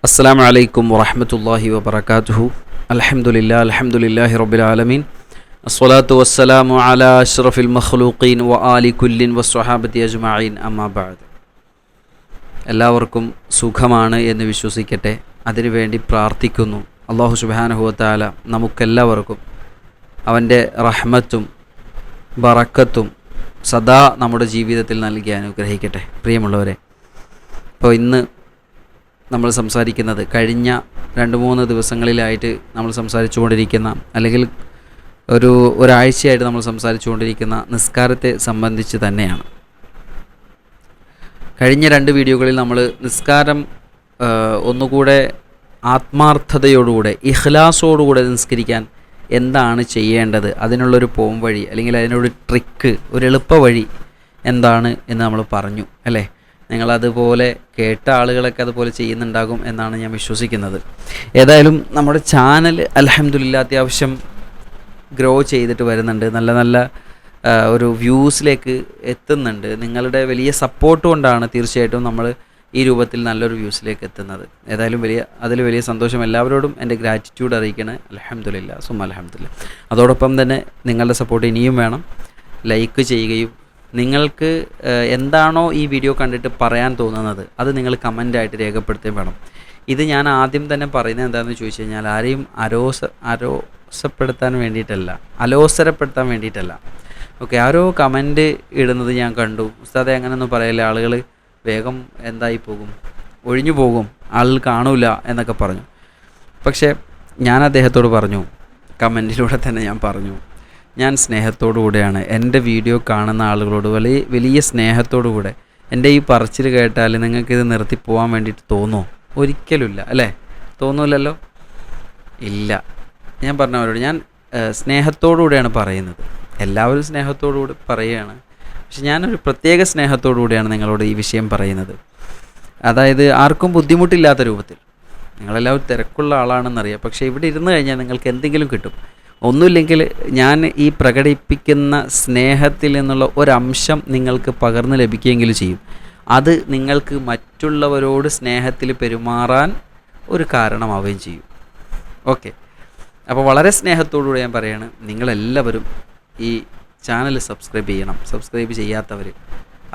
അസ്സലാമു അലൈക്കും വറഹ്മത്തുള്ളാഹി വബറകാതുഹു. അൽഹംദുലില്ലാഹി റബ്ബിൽ ആലമീൻ. അസ്സലാത്തു വസ്സലാമു അലാ അഷ്റഫിൽ മഖ്ലൂഖീൻ വ ആലി കുല്ലിൻ വസ്വഹാബത്തി അജ്മഈൻ. അമ്മാ ബഅദ്. എല്ലാവർക്കും സുഖമാണ് എന്ന് വിശ്വസിക്കട്ടെ. അതിനുവേണ്ടി പ്രാർത്ഥിക്കുന്നു. അല്ലാഹു സുബ്ഹാനഹു വ തആല നമുക്കെല്ലാവർക്കും അവൻ്റെ റഹ്മത്തും ബറക്കത്തും സദാ നമ്മുടെ ജീവിതത്തിൽ നൽകി അനുഗ്രഹിക്കട്ടെ. പ്രിയമുള്ളവരെ, ഇപ്പോൾ ഇന്ന് നമ്മൾ സംസാരിക്കുന്നത് കഴിഞ്ഞ 2-3 ദിവസങ്ങളിലായിട്ട് നമ്മൾ സംസാരിച്ചുകൊണ്ടിരിക്കുന്ന, അല്ലെങ്കിൽ ഒരാഴ്ചയായിട്ട് നമ്മൾ സംസാരിച്ചുകൊണ്ടിരിക്കുന്ന നിസ്കാരത്തെ സംബന്ധിച്ച് തന്നെയാണ്. കഴിഞ്ഞ 2 വീഡിയോകളിൽ നമ്മൾ നിസ്കാരം ഒന്നുകൂടെ ആത്മാർത്ഥതയോടുകൂടെ ഇഖ്ലാസോടുകൂടെ നിസ്കരിക്കാൻ എന്താണ് ചെയ്യേണ്ടത്, അതിനുള്ളൊരു പോംവഴി അല്ലെങ്കിൽ അതിനൊരു ട്രിക്ക്, ഒരു എളുപ്പ വഴി എന്താണ് എന്ന് നമ്മൾ പറഞ്ഞു അല്ലേ. നിങ്ങളതുപോലെ കേട്ട ആളുകളൊക്കെ അതുപോലെ ചെയ്യുന്നുണ്ടാകും എന്നാണ് ഞാൻ വിശ്വസിക്കുന്നത്. ഏതായാലും നമ്മുടെ ചാനൽ അൽഹംദുലില്ലാ അത്യാവശ്യം ഗ്രോ ചെയ്തിട്ട് വരുന്നുണ്ട്. നല്ല നല്ല ഒരു വ്യൂസിലേക്ക് എത്തുന്നുണ്ട്. നിങ്ങളുടെ വലിയ സപ്പോർട്ട് കൊണ്ടാണ് തീർച്ചയായിട്ടും നമ്മൾ ഈ രൂപത്തിൽ നല്ലൊരു വ്യൂസിലേക്ക് എത്തുന്നത്. ഏതായാലും അതിൽ വലിയ സന്തോഷം. എല്ലാവരോടും എൻ്റെ ഗ്രാറ്റിറ്റ്യൂഡ് അറിയിക്കണേ. അൽഹംദുലില്ലാ സുമ്മ അൽഹംദുലില്ലാ. അതോടൊപ്പം തന്നെ നിങ്ങളുടെ സപ്പോർട്ട് ഇനിയും വേണം. ലൈക്ക് ചെയ്യുകയും നിങ്ങൾക്ക് എന്താണോ ഈ വീഡിയോ കണ്ടിട്ട് പറയാൻ തോന്നുന്നത് അത് നിങ്ങൾ കമൻ്റായിട്ട് രേഖപ്പെടുത്തുകയും വേണം. ഇത് ഞാൻ ആദ്യം തന്നെ പറയുന്നത് എന്താണെന്ന് ചോദിച്ചു കഴിഞ്ഞാൽ, ആരെയും അലോസരപ്പെടുത്താൻ വേണ്ടിയിട്ടല്ല. ഓക്കെ, ആരോ കമൻറ്റ് ഇടുന്നത് ഞാൻ കണ്ടു. ഉസ്താദെ അങ്ങനെയൊന്നും പറയില്ല, ആളുകൾ വേഗം എന്തായി പോകും, ഒഴിഞ്ഞു പോകും, ആളുകൾ കാണൂല എന്നൊക്കെ പറഞ്ഞു. പക്ഷേ ഞാൻ അദ്ദേഹത്തോട് പറഞ്ഞു, കമൻറ്റിലൂടെ തന്നെ ഞാൻ പറഞ്ഞു, ഞാൻ സ്നേഹത്തോടുകൂടെയാണ് എൻ്റെ വീഡിയോ കാണുന്ന ആളുകളോട് വലിയ സ്നേഹത്തോടുകൂടെ. എൻ്റെ ഈ പറച്ചിൽ കേട്ടാൽ നിങ്ങൾക്കിത് നിർത്തി പോകാൻ വേണ്ടിയിട്ട് തോന്നുമോ? ഒരിക്കലുമില്ല അല്ലേ, തോന്നൂലല്ലോ, ഇല്ല. ഞാൻ പറഞ്ഞവരോട് ഞാൻ സ്നേഹത്തോടുകൂടെയാണ് പറയുന്നത്. എല്ലാവരും സ്നേഹത്തോടുകൂടി പറയുകയാണ്. പക്ഷെ ഞാനൊരു പ്രത്യേക സ്നേഹത്തോടുകൂടിയാണ് നിങ്ങളോട് ഈ വിഷയം പറയുന്നത്. അതായത് ആർക്കും ബുദ്ധിമുട്ടില്ലാത്ത രൂപത്തിൽ. നിങ്ങളെല്ലാവരും തിരക്കുള്ള ആളാണെന്നറിയാം, പക്ഷേ ഇവിടെ ഇരുന്ന് കഴിഞ്ഞാൽ നിങ്ങൾക്ക് എന്തെങ്കിലും കിട്ടും. ഒന്നുമില്ലെങ്കിൽ ഞാൻ ഈ പ്രകടിപ്പിക്കുന്ന സ്നേഹത്തിൽ നിന്നുള്ള ഒരംശം നിങ്ങൾക്ക് പകർന്ന് ലഭിക്കുകയെങ്കിലും ചെയ്യും. അത് നിങ്ങൾക്ക് മറ്റുള്ളവരോട് സ്നേഹത്തിൽ പെരുമാറാൻ ഒരു കാരണമാവുകയും ചെയ്യും. ഓക്കെ, അപ്പോൾ വളരെ സ്നേഹത്തോടുകൂടി ഞാൻ പറയുകയാണ്, നിങ്ങളെല്ലാവരും ഈ ചാനൽ സബ്സ്ക്രൈബ് ചെയ്യണം. സബ്സ്ക്രൈബ് ചെയ്യാത്തവർ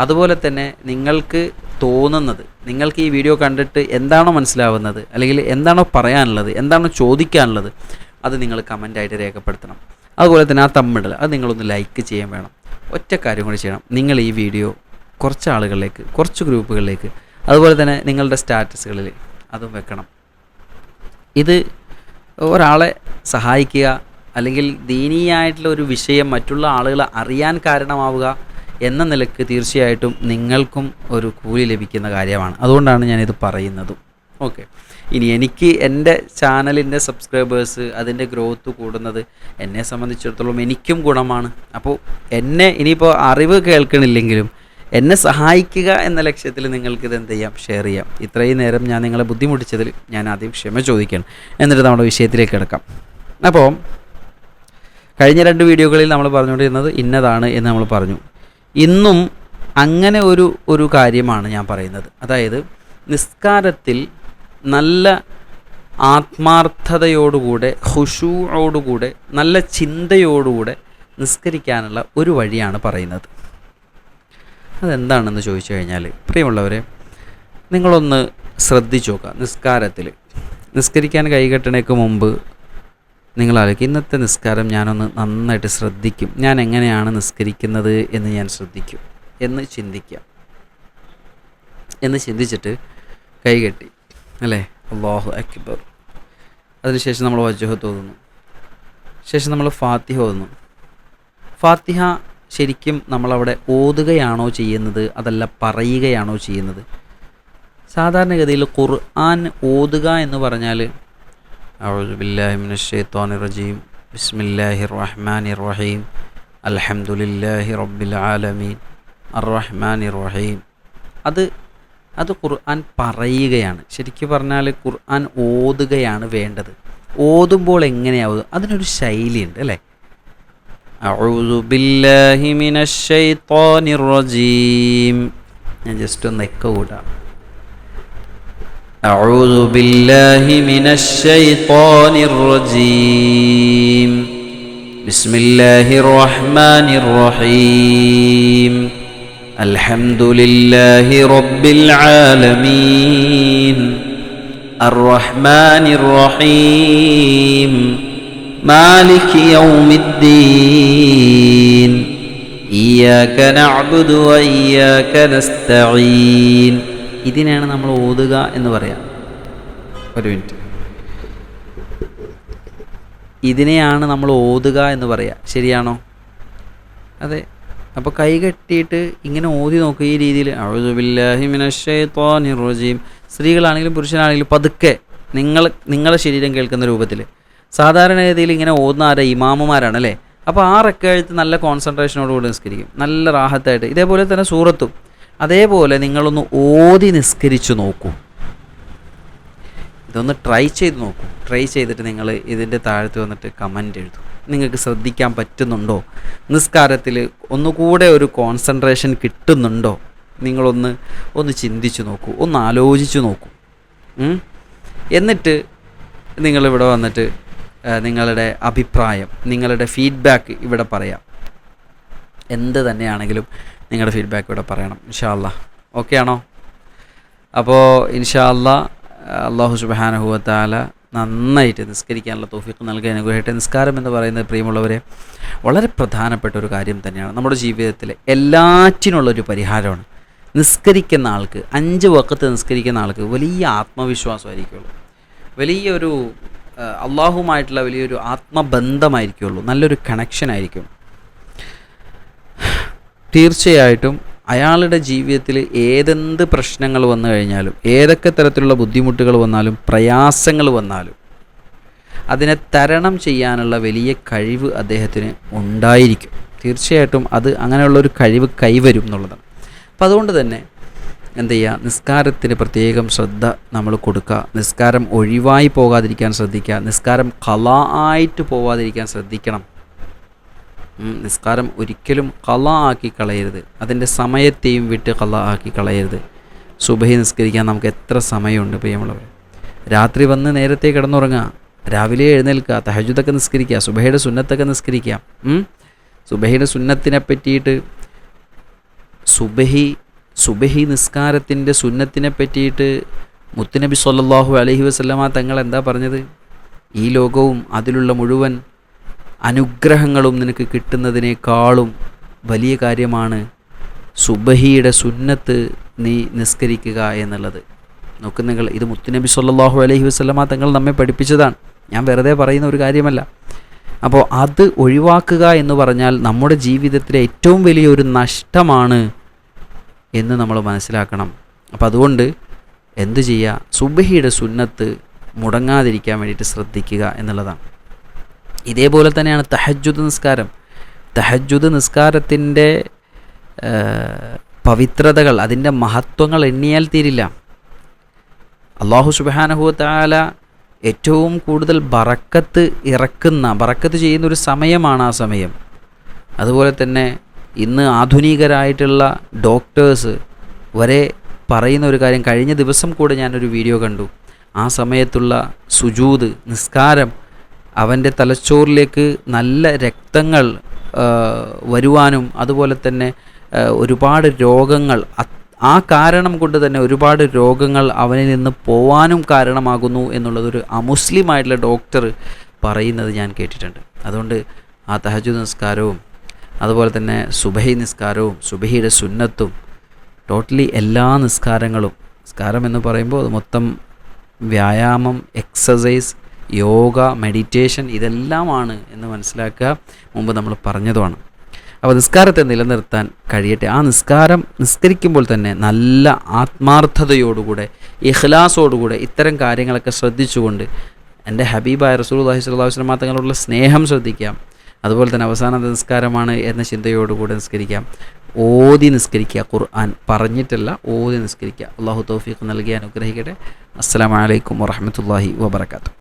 അതുപോലെ തന്നെ നിങ്ങൾക്ക് തോന്നുന്നത്, നിങ്ങൾക്ക് ഈ വീഡിയോ കണ്ടിട്ട് എന്താണോ മനസ്സിലാവുന്നത്, അല്ലെങ്കിൽ എന്താണോ പറയാനുള്ളത്, എന്താണോ ചോദിക്കാനുള്ളത്, അത് നിങ്ങൾ കമൻ്റായിട്ട് രേഖപ്പെടുത്തണം. അതുപോലെ തന്നെ ആ തമ്മിടൽ അത് നിങ്ങളൊന്ന് ലൈക്ക് ചെയ്യാൻ വേണം. ഒറ്റ കാര്യം കൂടി ചെയ്യണം, നിങ്ങൾ ഈ വീഡിയോ കുറച്ച് ആളുകളിലേക്ക്, കുറച്ച് ഗ്രൂപ്പുകളിലേക്ക്, അതുപോലെ തന്നെ നിങ്ങളുടെ സ്റ്റാറ്റസുകളിൽ അതും വെക്കണം. ഇത് ഒരാളെ സഹായിക്കുക, അല്ലെങ്കിൽ ദീനീയായിട്ടുള്ള ഒരു വിഷയം മറ്റുള്ള ആളുകളെ അറിയാൻ കാരണമാവുക എന്ന നിലക്ക് തീർച്ചയായിട്ടും നിങ്ങൾക്കും ഒരു കൂലി ലഭിക്കുന്ന കാര്യമാണ്. അതുകൊണ്ടാണ് ഞാനിത് പറയുന്നതും. ഓക്കെ, ഇനി എനിക്ക് എൻ്റെ ചാനലിൻ്റെ സബ്സ്ക്രൈബേഴ്സ്, അതിൻ്റെ ഗ്രോത്ത് കൂടുന്നത് എന്നെ സംബന്ധിച്ചിടത്തോളം എനിക്കും ഗുണമാണ്. അപ്പോൾ എന്നെ ഇനിയിപ്പോൾ അറിവ് കേൾക്കണില്ലെങ്കിലും എന്നെ സഹായിക്കുക എന്ന ലക്ഷ്യത്തിൽ നിങ്ങൾക്കിത് എന്ത് ചെയ്യാം, ഷെയർ ചെയ്യാം. ഇത്രയും നേരം ഞാൻ നിങ്ങളെ ബുദ്ധിമുട്ടിച്ചതിൽ ഞാൻ ആദ്യം ക്ഷമ ചോദിക്കണം. എന്നിട്ട് നമ്മുടെ വിഷയത്തിലേക്ക് കിടക്കാം. അപ്പോൾ കഴിഞ്ഞ 2 വീഡിയോകളിൽ നമ്മൾ പറഞ്ഞുകൊണ്ടിരുന്നത് ഇന്നതാണ് എന്ന് നമ്മൾ പറഞ്ഞു. ഇന്നും അങ്ങനെ ഒരു കാര്യമാണ് ഞാൻ പറയുന്നത്. അതായത് നിസ്കാരത്തിൽ നല്ല ആത്മാർത്ഥതയോടുകൂടെ, ഖുശൂഅോടുകൂടെ, നല്ല ചിന്തയോടുകൂടെ നിസ്കരിക്കാനുള്ള ഒരു വഴിയാണ് പറയുന്നത്. അതെന്താണെന്ന് ചോദിച്ചു കഴിഞ്ഞാൽ, പ്രിയമുള്ളവരെ, നിങ്ങളൊന്ന് ശ്രദ്ധിച്ചു നോക്കുക. നിസ്കരിക്കാൻ കൈകെട്ടണേക്ക് മുമ്പ് നിങ്ങൾ ആലോചിക്കും, ഇന്നത്തെ നിസ്കാരം ഞാനൊന്ന് നന്നായിട്ട് ശ്രദ്ധിക്കും, ഞാൻ എങ്ങനെയാണ് നിസ്കരിക്കുന്നത് എന്ന് ഞാൻ ശ്രദ്ധിക്കും എന്ന് ചിന്തിക്കാം. എന്ന് ചിന്തിച്ചിട്ട് കൈകെട്ടി അല്ലേ, അല്ലാഹു അക്ബർ. അതിനുശേഷം നമ്മൾ വജ്ഹത്ത് ഓതുന്നു. ശേഷം നമ്മൾ ഫാത്തിഹ ഓതുന്നു. ഫാത്തിഹ ശരിക്കും നമ്മളവിടെ ഓതുകയാണോ ചെയ്യുന്നത്, അതല്ല പറയുകയാണോ ചെയ്യുന്നത്? സാധാരണഗതിയിൽ ഖുർആൻ ഓതുക എന്ന് പറഞ്ഞാൽ അഊദു ബില്ലാഹി മിനശ് ശൈത്വാനിർ റജീം ബിസ്മില്ലാഹിർ റഹ്മാനിർ റഹീം അൽഹംദുലില്ലാഹി റബ്ബിൽ ആലമീൻ അർറഹ്മാനിർ റഹീം, അത് ഖുർആൻ പറയുകയാണ്. ശരിക്കും പറഞ്ഞാൽ ഖുർആൻ ഓതുകയാണ് വേണ്ടത്. ഓതുമ്പോൾ എങ്ങനെയാവും, അതിനൊരു ശൈലിയുണ്ട് അല്ലേ. അഊദു ബില്ലാഹി മിനശ് ശൈത്വാനിർ റജീം, ഞാൻ ജസ്റ്റ് ഒന്ന് എക്കോ കൂടാം. അഊദു ബില്ലാഹി മിനശ് ശൈത്വാനിർ റജീം. ബിസ്മില്ലാഹിർ റഹ്മാനിർ റഹീം. അൽഹംദുലില്ലാഹി റബ്ബിൽ ആലമീൻ. അർറഹ്മാനിർ റഹീം. മാലികി യൗമിദ്ദീൻ. ഇയ്യാക നഅ്ബുദു വ ഇയ്യാക നസ്തഈൻ. ഇതിനെയാണ് നമ്മൾ ഓതുക എന്ന് പറയാം. ഒരു മിനിറ്റ്. ഇതിനെയാണ് നമ്മൾ ഓതുക എന്ന് പറയാം. ശരിയാണോ? അതെ. അപ്പോൾ കൈ കെട്ടിയിട്ട് ഇങ്ങനെ ഓതി നോക്കുക. ഈ രീതിയിൽ അഊദു ബില്ലാഹി മിനശ് ശൈത്വാനിർ റജീം. സ്ത്രീകളാണെങ്കിലും പുരുഷനാണെങ്കിലും പതുക്കെ നിങ്ങളെ ശരീരം കേൾക്കുന്ന രൂപത്തിൽ. സാധാരണ രീതിയിൽ ഇങ്ങനെ ഓതുന്ന ആരാ? ഇമാമുമാരാണ് അല്ലേ? അപ്പോൾ ആ റക്അത്ത് നല്ല കോൺസെൻട്രേഷനോടുകൂടി നിസ്കരിക്കും, നല്ല റാഹത്തായിട്ട്. ഇതേപോലെ തന്നെ സൂറത്തും അതേപോലെ നിങ്ങളൊന്ന് ഓതി നിസ്കരിച്ചു നോക്കൂ. ഇതൊന്ന് ട്രൈ ചെയ്ത് നോക്കൂ. ട്രൈ ചെയ്തിട്ട് നിങ്ങൾ ഇതിൻ്റെ താഴത്ത് വന്നിട്ട് കമൻ്റ് എഴുതും. നിങ്ങൾക്ക് ശ്രദ്ധിക്കാൻ പറ്റുന്നുണ്ടോ? നിസ്കാരത്തിൽ ഒന്നുകൂടെ ഒരു കോൺസെൻട്രേഷൻ കിട്ടുന്നുണ്ടോ? നിങ്ങളൊന്ന് ചിന്തിച്ചു നോക്കൂ, ഒന്ന് ആലോചിച്ച് നോക്കൂ. എന്നിട്ട് നിങ്ങളിവിടെ വന്നിട്ട് നിങ്ങളുടെ അഭിപ്രായം, നിങ്ങളുടെ ഫീഡ്ബാക്ക് ഇവിടെ പറയാം. എന്ത് തന്നെയാണെങ്കിലും നിങ്ങളുടെ ഫീഡ്ബാക്ക് ഇവിടെ പറയണം. ഇൻഷാ അല്ലാഹ്. ഓക്കെ ആണോ? അപ്പോൾ ഇൻഷാ അല്ലാഹ് അല്ലാഹു സുബ്ഹാനഹു വ തആല നന്നായിട്ട് നിസ്കരിക്കാനുള്ള തൗഫീഖ് നൽകാൻ അനുഗ്രഹിക്കട്ടെ. നിസ്കാരം എന്ന് പറയുന്നത് പ്രിയമുള്ളവരെ വളരെ പ്രധാനപ്പെട്ട ഒരു കാര്യം തന്നെയാണ്. നമ്മുടെ ജീവിതത്തിലെ എല്ലാറ്റിനുള്ളൊരു പരിഹാരമാണ്. നിസ്കരിക്കുന്ന ആൾക്ക്, 5 വഖത്ത് നിസ്കരിക്കുന്ന ആൾക്ക് വലിയ ആത്മവിശ്വാസമായിരിക്കുള്ളൂ, വലിയൊരു അള്ളാഹുമായിട്ടുള്ള വലിയൊരു ആത്മബന്ധമായിരിക്കുള്ളൂ, നല്ലൊരു കണക്ഷൻ ആയിരിക്കും. തീർച്ചയായിട്ടും അയാളുടെ ജീവിതത്തിൽ ഏതെന്ത് പ്രശ്നങ്ങൾ വന്നു കഴിഞ്ഞാലും, ഏതൊക്കെ തരത്തിലുള്ള ബുദ്ധിമുട്ടുകൾ വന്നാലും, പ്രയാസങ്ങൾ വന്നാലും അതിനെ തരണം ചെയ്യാനുള്ള വലിയ കഴിവ് അദ്ദേഹത്തിന് ഉണ്ടായിരിക്കും. തീർച്ചയായിട്ടും അത് അങ്ങനെയുള്ളൊരു കഴിവ് കൈവരും എന്നുള്ളതാണ്. അപ്പം അതുകൊണ്ട് തന്നെ എന്ത് ചെയ്യുക? നിസ്കാരത്തിന് പ്രത്യേകം ശ്രദ്ധ നമ്മൾ കൊടുക്കുക. നിസ്കാരം ഒഴിവായി പോകാതിരിക്കാൻ ശ്രദ്ധിക്കുക. നിസ്കാരം ഖളാ ആയിട്ട് പോവാതിരിക്കാൻ ശ്രദ്ധിക്കണം. നിസ്കാരം ഒരിക്കലും ഖളാ ആക്കി കളയരുത്. അതിൻ്റെ സമയത്തെയും വിട്ട് ഖളാ ആക്കി കളയരുത്. സുബഹി നിസ്കരിക്കാൻ നമുക്ക് എത്ര സമയമുണ്ട് പ്രിയമുള്ളവർ. രാത്രി വന്ന് നേരത്തെ കിടന്നുറങ്ങുക, രാവിലെ എഴുന്നേൽക്കുക, തഹജ്ജുദൊക്കെ നിസ്കരിക്കുക, സുബഹയുടെ സുന്നത്തൊക്കെ നിസ്കരിക്കുക. സുബഹയുടെ സുന്നത്തിനെ പറ്റിയിട്ട്, സുബഹി നിസ്കാരത്തിൻ്റെ സുന്നത്തിനെ പറ്റിയിട്ട് മുത്തുനബി സ്വല്ലല്ലാഹു അലൈഹി വസല്ലമ തങ്ങൾ എന്താ പറഞ്ഞത്? ഈ ലോകവും അതിലുള്ള മുഴുവൻ അനുഗ്രഹങ്ങളും നിനക്ക് കിട്ടുന്നതിനേക്കാളും വലിയ കാര്യമാണ് സുബഹിയുടെ സുന്നത്ത് നീ നിസ്കരിക്കുക എന്നുള്ളത്. നോക്ക് നിങ്ങൾ, ഇത് മുത്തുനബി സ്വല്ലല്ലാഹു അലൈഹി വസല്ലമ തങ്ങൾ നമ്മെ പഠിപ്പിച്ചതാണ്. ഞാൻ വെറുതെ പറയുന്ന ഒരു കാര്യമല്ല. അപ്പോൾ അത് ഒഴിവാക്കുക എന്ന് പറഞ്ഞാൽ നമ്മുടെ ജീവിതത്തിലെ ഏറ്റവും വലിയൊരു നഷ്ടമാണ് എന്ന് നമ്മൾ മനസ്സിലാക്കണം. അപ്പോൾ അതുകൊണ്ട് എന്തു ചെയ്യുക? സുബഹിയുടെ സുന്നത്ത് മുടങ്ങാതിരിക്കാൻ വേണ്ടിയിട്ട് ശ്രദ്ധിക്കുക എന്നുള്ളതാണ്. ഇതേപോലെ തന്നെയാണ് തഹജ്ജുദ് നിസ്കാരം. തഹജ്ജുദ് നിസ്കാരത്തിൻ്റെ പവിത്രതകൾ, അതിൻ്റെ മഹത്വങ്ങൾ എണ്ണിയാൽ തീരില്ല. അല്ലാഹു സുബ്ഹാനഹു വ തആല ഏറ്റവും കൂടുതൽ ബറക്കത്ത് ചെയ്യുന്ന ഒരു സമയമാണ് ആ സമയം. അതുപോലെ തന്നെ ഇന്ന് ആധുനികരായിട്ടുള്ള ഡോക്ടേഴ്സ് വരെ പറയുന്ന ഒരു കാര്യം, കഴിഞ്ഞ ദിവസം കൂടെ ഞാനൊരു വീഡിയോ കണ്ടു. ആ സമയത്തുള്ള സുജൂദ് നിസ്കാരം അവൻ്റെ തലച്ചോറിലേക്ക് നല്ല രക്തങ്ങൾ വരുവാനും അതുപോലെ തന്നെ ഒരുപാട് രോഗങ്ങൾ, ആ കാരണം കൊണ്ട് തന്നെ ഒരുപാട് രോഗങ്ങൾ അവനിൽ നിന്ന് പോവാനും കാരണമാകുന്നു എന്നുള്ളതൊരു അമുസ്ലിമായിട്ടുള്ള ഡോക്ടർ പറയുന്നത് ഞാൻ കേട്ടിട്ടുണ്ട്. അതുകൊണ്ട് ആ തഹജ്ജുദ് നിസ്കാരവും അതുപോലെ തന്നെ സുബഹി നിസ്കാരവും സുബഹിയുടെ സുന്നത്തും ടോട്ടലി എല്ലാ നിസ്കാരം എന്ന് പറയുമ്പോൾ അത് മൊത്തം വ്യായാമം, എക്സസൈസ്, യോഗ, മെഡിറ്റേഷൻ ഇതെല്ലാമാണ് എന്ന് മനസ്സിലാക്കുക. മുമ്പ് നമ്മൾ പറഞ്ഞതുമാണ്. അപ്പോൾ നിസ്കാരത്തെ നിലനിർത്താൻ കഴിയട്ടെ. ആ നിസ്കരിക്കുമ്പോൾ തന്നെ നല്ല ആത്മാർത്ഥതയോടുകൂടെ, ഇഖ്ലാസോടുകൂടെ ഇത്തരം കാര്യങ്ങളൊക്കെ ശ്രദ്ധിച്ചുകൊണ്ട് എൻ്റെ ഹബീബായ റസൂലുള്ളാഹി സ്വല്ലല്ലാഹു അലൈഹി വസല്ലം തങ്ങളുള്ള സ്നേഹം ശ്രദ്ധിക്കാം. അതുപോലെ തന്നെ അവസാന നിസ്കാരമാണ് എന്ന ചിന്തയോടുകൂടെ നിസ്കരിക്കാം. ഓതി നിസ്കരിക്കുക, ഖുർആൻ പറഞ്ഞിട്ടല്ല, ഓതി നിസ്കരിക്കുക. അല്ലാഹു തൗഫീഖ് നൽകി അനുഗ്രഹിക്കട്ടെ. അസ്സലാമു അലൈക്കും വറഹ്മത്തുള്ളാഹി വബറകാതുഹു.